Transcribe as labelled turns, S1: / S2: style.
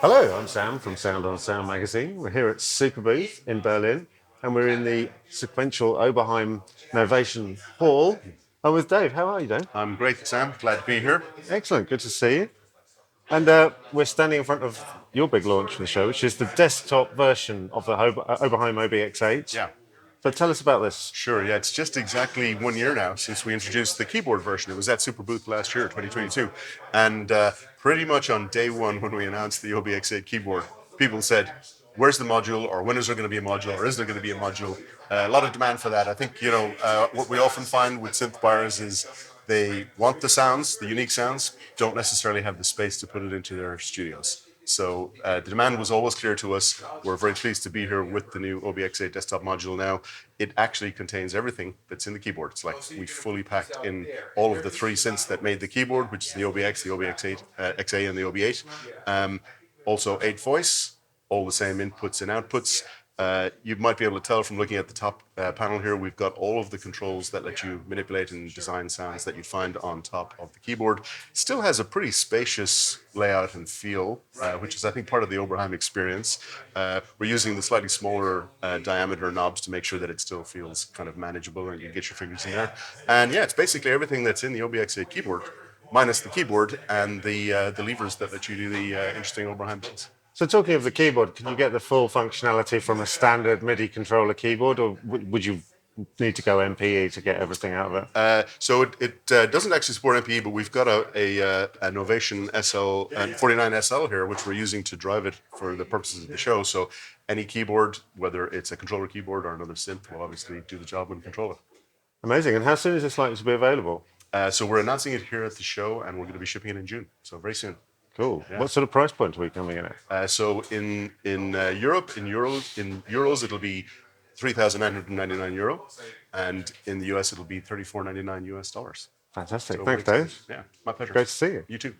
S1: Hello, I'm Sam from Sound on Sound magazine. We're here at Superbooth in Berlin, and we're in the sequential Oberheim Novation Hall. I'm with Dave. How are you, Dave?
S2: I'm great, Sam. Glad to be here.
S1: Excellent. Good to see you. And we're standing in front of your big launch for the show, which is the desktop version of the Oberheim OB-X8.
S2: Yeah,
S1: So tell us about this.
S2: sure. Yeah, it's just exactly 1 year now since we introduced the keyboard version. It was at Superbooth last year, 2022. And pretty much on day one, when we announced the OB-X8 keyboard, people said, where's the module, or when is there going to be a module, or is there going to be a module? A lot of demand for that. I think, what we often find with synth buyers is they want the sounds, the unique sounds, don't necessarily have the space to put it into their studios. So the demand was always clear to us. We're very pleased to be here with the new OB-X8 desktop module now. It actually contains everything that's in the keyboard. It's like we fully packed in all of the three synths that made the keyboard, which is the OB-X, the OB-X8, XA, and the OB-8. Also 8 voice, all the same inputs and outputs. You might be able to tell from looking at the top panel here, we've got all of the controls that let you manipulate and design sounds that you'd find on top of the keyboard. Still has a pretty spacious layout and feel, which is, I think, part of the Oberheim experience. We're using the slightly smaller diameter knobs to make sure that it still feels kind of manageable and you can get your fingers in there. And yeah, it's basically everything that's in the OB-X8 keyboard, minus the keyboard and the levers that let you do the interesting Oberheim buttons.
S1: So talking of the keyboard, can you get the full functionality from a standard MIDI controller keyboard, or would you need to go MPE to get everything out of it?
S2: So it doesn't actually support MPE, but we've got a Novation SL and 49 SL here, which we're using to drive it for the purposes of the show. So any keyboard, whether it's a controller keyboard or another synth, will obviously do the job and control it.
S1: Amazing. And how soon is this likely to be available?
S2: So we're announcing it here at the show, and we're going to be shipping it in June. So very soon.
S1: Cool.
S2: Yeah.
S1: What sort of price point are we coming in at?
S2: So in Europe, in euros, it'll be €3,999, and in the US, it'll be $34.99 US.
S1: Fantastic.
S2: So
S1: Thanks, Dave.
S2: yeah, my pleasure.
S1: Great to see you.
S2: You too.